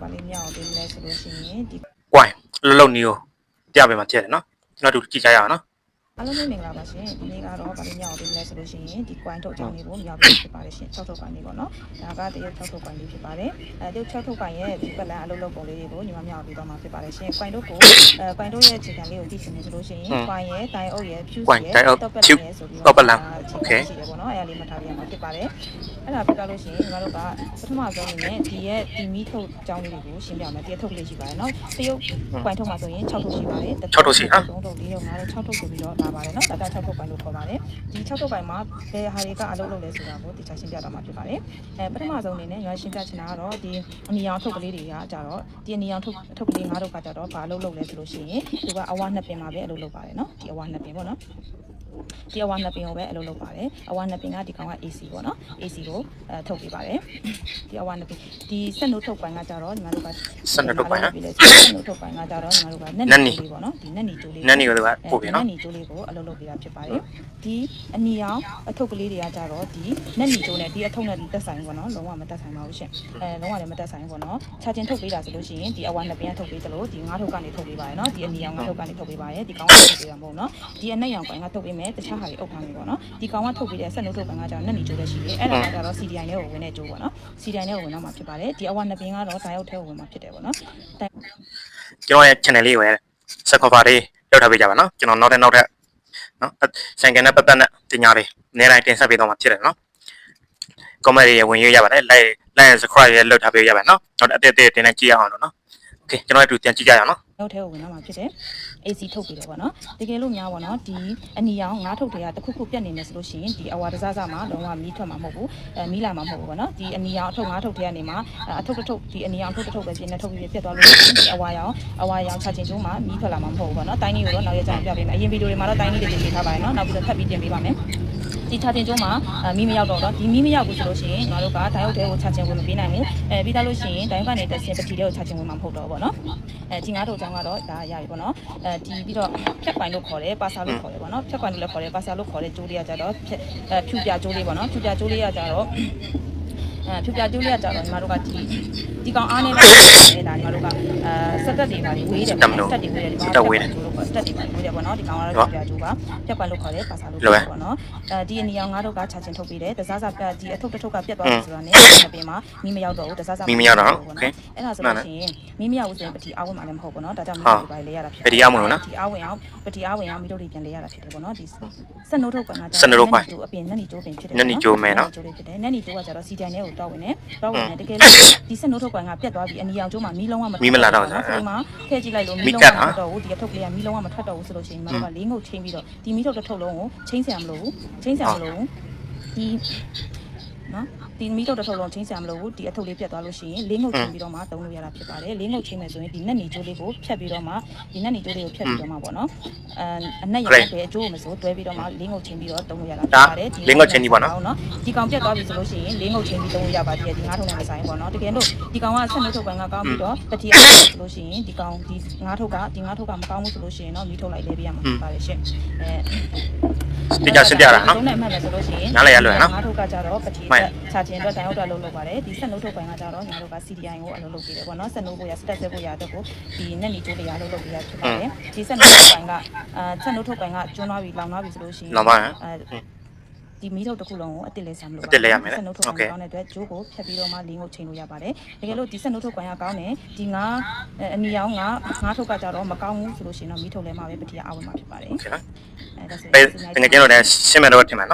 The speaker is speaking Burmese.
ပါလိမ့်မြောက်ပေးလဲဆိုလို့ရှိရင်ဒီ ကွိုင်းလုံးနေရောပြပေးမှာဖြစ်တယ်နော်ကျွန်တော်တို့ကြည့်ကြရအောင်နော်အားလုံးမင်္ဂလာပါရှင်ဒီနေ့ကတော့ဗာလိမြောက်ပေးလဲဆိုလို့ရှိရင်ဒီ coin ထုတ်အကြောင်းလေးကိုမြောက်ပေးဖြစ်ပါတယ်ရှင်6ထုတ် coin လေးပေါ့နော်ဒါကတရုတ်6ထုတ် coin လေးဖြစ်ပါတယ်တရုတ်6ထုတ် coin ရဲ့ဒီပတ်လန်းအလုပ်လုပ်ပုံလေးတွေကိုညီမမြောက်ပေးတော့မှာဖြစ်ပါတယ်ရှင် coin တို့ကိုcoin တို့ရဲ့အခြေခံလေးကိုသိချင်တယ်ဆိုလို့ရှိရင် coin ရဲ့ time out ရဲ့ fuse ရဲ့ top ပတ်ရဲ့ဆိုပြီးတော့ ပတ်လန်း okay ရှိတယ်ပေါ့နော်အဲ့ဒါလေးမှတ်ထားပြရမှာဖြစ်ပါတယ်အဲ့ဒါပြတော့လို့ရှိရင်ညီမတို့ကပထမဆုံးအနေနဲ့ဒီရဲ့ဒီမီထုတ်အကြောင်းလေးတွေကိုရှင်းပြမယ်တရုတ်ထုတ်လေးရှိပါတယ်နော်တရုတ် coin ထုတ်မှာဆိုရင်6ထုတ်ရှိပါတယ်6ထုတ်ရှိဟာ3ထုတ်4ထုတ်5ထုတ်6ထုတ်ဆိုပြီးတော့လာပါတယ်နော်ဒါက6ထုတ်ပိုင်းလို့ခေါ်ပါတယ်ဒီ6ထုတ်ပိုင်းမှာဘယ်ဟာတွေကအလုပ်လုပ်လဲဆိုတာကိုတိကျရှင်းပြတော့မှာဖြစ်ပါတယ်ပထမဆုံးအနေနဲ့ညီရှင်းပြချင်တာကတော့ဒီအနီရောင်ထုတ်ကလေးတွေကကြတော့ဒီအနီရောင်ထုတ်ကလေး9ထုတ်ကကြတော့ဘာအလုပ်လုပ်လဲဆိုလို့ရှိရင်သူကအဝနှစ်ပင်မှာပဲအလုပ်လုပ်ပါတယ်နော်ဒီအဝနှစ်ပင်ပေါ့နော်ဒီအဝနှစ်ပင်ကိုပဲအလုပ်လုပ်ပါတယ်အဝနှစ်ပင်ကဒီကောင်က AC ပေါ့နော် AC ကိုထုတ်ပေးပါတယ်ဒီအဝနှစ်ပင်ဒီစက်နှုတ်ထုတ်ပိုင်းကကြတော့ညီမတို့ကစက်နှုတ်ထုတ်ပိုင်းနော်စက်နှုတ်ထုတ်ပိုင်းကကြတော့ညီမတို့ကနက်နီလေးပေါ့နော်ဒီနက်နီကျိုးလေးနက်နီကိုသူကပို့ပြနော်နက်နီကျိုးလေးကိုအလုပ်လုပ်ပေးတာဖြစ်ပါတယ်ဒီအနီရောင်အထုပ်ကလေးတွေကကြတော့ဒီနက်နီကျိုးနဲ့ဒီအထုပ်နဲ့တက်ဆိုင်ပေါ့နော်လုံးဝမတက်ဆိုင်ပါဘူးရှင်လုံးဝလည်းမတက်ဆိုင်ပေါ့နော်ခြာချင်းထုတ်ပေးတာဆိုလို့ရှိရင်ဒီအဝနှစ်ပင်ကထုတ်ပေးသလိုဒီ9ထုတ်ကနေထုတ်ပေးပါတယ်နော်ဒီအနီရောင်9ထုတ်ကနေထုတ်ပေးပါတယ်ဒီကောင်ကထုတ်ပေးတာမဟုတ်နော်ဒီအနက်ရောင်ပိုင်းကထုတ်ပေးမယ်တခြားဟာတွေအုပ်ထားမယ်ပေါ့နော်ဒီကောင်ကထုတ်ပေးတဲ့စက်နှုတ်ထုတ်ပိုင်းကကြတော့နက်နီကျိုးလည်းရှိတယ်အဲ့ဒါကကြတော့ CDI နဲ့ကိုဝင်တဲ့ကျိုးပေါ့နော် CDI နဲ့ကိုဝင်တော့မှာဖြစ်ပါတယ်ဒီအဝနှစ်ပင်ကတော့ဒိုင်အုပ်ထဲကိုဝင်မှာဖြစ်တယ်ပေါ့နော်ကျွန်တော်ရဲ့ channel လေးကိုလည်း subscribe လေးလုပ်ထားပေးကြပါနော်ကျွန်တော်နောက်ထပ်နော်ဆိုင်ကနေပတ်သက်တဲ့တင်ညာလေးနေတိုင်းတင်ဆက်ပေးတော့မှာဖြစ်တယ်နော် comment တွေဝင်ရွေးရပါတယ် like and subscribe လေးလုပ်ထားပေးရပါနော်နောက်အသေးတင်နေကြည့်ရအောင်လို့နော် okay ကျွန်တော်တို့ပြန်ကြည့်ကြရအောင်နော်နောက်ထဲကိုဝင်တော့မှာဖြစ်တယ် AC ထုတ်ပြီးတော့ပေါ့နော်တကယ်လို့များပေါ့နော်ဒီအနီရောင်9ထုတ်တွေကတစ်ခုခုပြတ်နေမယ်ဆိုလို့ရှိရင်ဒီအဝါတစားစားမှာလုံးဝမီးထွက်မှာမဟုတ်ဘူးမီးလာမှာမဟုတ်ဘူးပေါ့နော်ဒီအနီရောင်အထုတ်9ထုတ်တွေကနေမှာအထုတ်တစ်ထုတ်ဒီအနီရောင်အထုတ်တစ်ထုတ်ပဲပြင်းနေထုတ်ပြီးပြတ်သွားလို့ဒီအဝါရောင်ချချင်းကျိုးမှာမီးထွက်လာမှာမဟုတ်ဘူးပေါ့နော်တိုင်းလေးကိုတော့နောက်ရကြပြပေးမယ်အရင်ဗီဒီယိုတွေမှာတော့တိုင်းလေးတွေပြင်ထားပါတယ်နော်နောက်ပြီးတော့ထပ်ပြီးပြင်ပေးပါမယ်ဒီချာတင်ကျုံးမှာမီးမရောက်တော့ဒီမီးမရောက်ဘူးဆိုလို့ရှိရင်ငါတို့ကဒိုင်အုပ်တဲကိုချာချင်ဝင်မပေးနိုင်ဘူးပြီးသားလို့ရှိရင်ဒိုင်ကနေတက်စင်ပတီတဲကိုချာချင်ဝင်မှာမဟုတ်တော့ဘူးပေါ့နော်ဒီ9ထုတ်ချောင်းကတော့ဒါရပြီပေါ့နော်ဒီပြီးတော့ဖြတ်ပိုင်လို့ခေါ်တယ်ပါစာလို့ခေါ်တယ်ပေါ့နော်ဖြတ်ပိုင်လို့လည်းခေါ်တယ်ပါစာလို့ခေါ်တဲ့ကျိုးလေးကကြတော့ဖြူပြကျိုးလေးပေါ့နော်ဖြူပြကျိုးလေးကကြတော့ဖြူပြကျိုးလေးကကြတော့ညီမတို့ကဒီကောင်အားနေတာဒါညီမတို့ကစက်တက်တွေပါဝေးတယ်စက်တွေဝေးတယ်ဒီကောင်ဝေးတယ်စက်တွေပါဝေးတယ်ပေါ့နော်ဒီကောင်ကတော့ဖြူပြကျိုးပါဖြတ်ပိုင်လို့ခေါ်တယ်ပါစာလို့ခေါ်တယ်ပေါ့နော်ဒီအနီရောင်9ထုတ်ကချာချင်ထုတ်ပေးတယ်တစားစားပြဒီအထုပ်တစ်ထုပ်ကပြတ်သွားပြီဆိုတာနဲ့နှစ်ပင်မှာမီးမရောက်တော့ဘူးတစားစားမီးမရောက်တော့โอเคအဲ့ဒါဆိုလို့ရှိရင်မီးမရောက်ဘူးဆိုရင်ပတိအားဝင်မှာလည်းမဟုတ်ဘူးเนาะဒါကြောင့်မီးတွေပါလေရတာဖြစ်ပတိအားဝင်လို့နော်ပတိအားဝင်အောင်မီးတို့တွေပြန်လေရတာဖြစ်တယ်ပေါ့နော်ဒီစက်နှုတ်ထုတ်ကနာစက်နှုတ်ထုတ်ပိုင်းအပြင်နက်နီကျိုးပင်ဖြစ်တယ်နက်နီကျိုးမယ်နော်ဖြစ်တယ်နက်နီကျိုးကကျတော့စီတိုင်နဲ့ကိုတောက်ဝင်တယ်တကယ်လို့ဒီစက်နှုတ်ထုတ်ကပြတ်သွားပြီအနီရောင်ကျိုးမှာမီးလုံးဝမီးမလာတော့ဒီမှာထည့်ကြည့်လိုက်လို့မီးလုံးဝမထွက်တော့ဘူးဒီအထုပ်ကလေးကမီးလုံးဝမထွက်တော့ဘူးဆိုလို့ရှိရင်မတို့ကလေးငုတ်ချင်းပြီးတော့ဒီမီးထုတ်တစ်ထုပ်လုံးကိုချင်းဆရာမလို့ဘူးချင်းဆရာမလို့ဘူးဒီနော်ဒီမီးထုတ်တစ်ထုပ်လုံးချင်းဆရာမလို့ဘူးဒီအထုပ်လေးပြတ်သွားလို့ရှိရင်လေးငုတ်ချင်းပြီးတော့မှတုံးလို့ရတာဖြစ်ပါတယ်လေးငုတ်ချင်းမယ်ဆိုရင်ဒီနက်နီကျိုးလေးကိုဖြတ်ပြီးတော့မှဒီနက်နီကျိုးလေးကိုဖြတ်ပြီးတော့မှပေါ့နော်အနက်ရောက်တဲ့အကျိုးကိုမစိုးတွဲပြီးတော့မှလေးငုတ်ချင်းပြီးတော့တုံးလို့ရတာဖြစ်ပါတယ်လေးငုတ်ချင်းဒီပေါ့နော်ဒီကောင်ပြတ်သွားပြီဆိုလို့ရှိရင်လေးငုတ်ချင်းပြီးတုံးလို့ရပါသေးတယ်ဒီ9ထုပ်နဲ့မဆိုင်ပေါ့နော်တကယ်လို့ဒီကောင်ကဆက်နှုတ်ထုတ်ပိုင်းကကောင်းပြီးတော့ပတိအားဆိုလို့ရှိရင်ဒီကောင်ဒီ9ထုပ်ကမကောင်းဘူးဆိုလို့ရှိရင်တော့မီးထုတ်လိုက်လဲပေးရမှာဖြစ်ပါတယ်ရှင်ဒီကြစင်ပြတာနော်လုံးနဲ့မှတ်မယ်ဆိုလို့ရှိရင်နားလည်းရလွယ်နော်9ထုတ်ကကြတော့ပတိချာချင်းအတွက်တိုင်အောင်လုပ်ပါတယ်ဒီဆက်နှုတ်ထုတ်ပိုင်းကကြတော့ညီတို့က CDI ကိုအလုပ်လုပ်ပေးတယ်ပေါ့နော်ဆက်နှုတ်ကိုရစတက်ဆက်ကိုရတော့ကိုဒီနက်နီကျိုးလေးရလုပ်ပေးရဖြစ်ပါတယ်ဒီဆက်နှုတ်ထုတ်ပိုင်းကဆက်နှုတ်ထုတ်ပိုင်းကကျွန်းသွားပြီလောင်သွားပြီဆိုလို့ရှိရင်လောင်ပါဒီမီးထုတ်တစ်ခုလုံးကိုအစ်စ်လေးဆမ်းလို့ပါဆက်နှုတ်ထုတ်ပိုင်းကောင်းတဲ့အတွက်ဂျိုးကိုဖြတ်ပြီးတော့မှလင်းကိုချိန်လို့ရပါတယ်တကယ်လို့ဒီဆက်နှုတ်ထုတ်ပိုင်းကကောင်းတယ်ဒီငါအနီရောင်ငါထုတ်ကကြတော့မကောင်းဘူးဆိုလို့ရှိရင်တော့မီးထုတ်လဲမှာပဲပတိအားဝင်မှာဖြစ်ပါတယ်โอเคနော်အဲဒါဆိုတကယ်ကျတော့လည်းရှင်းမယ်တော့ထင်မှာနော်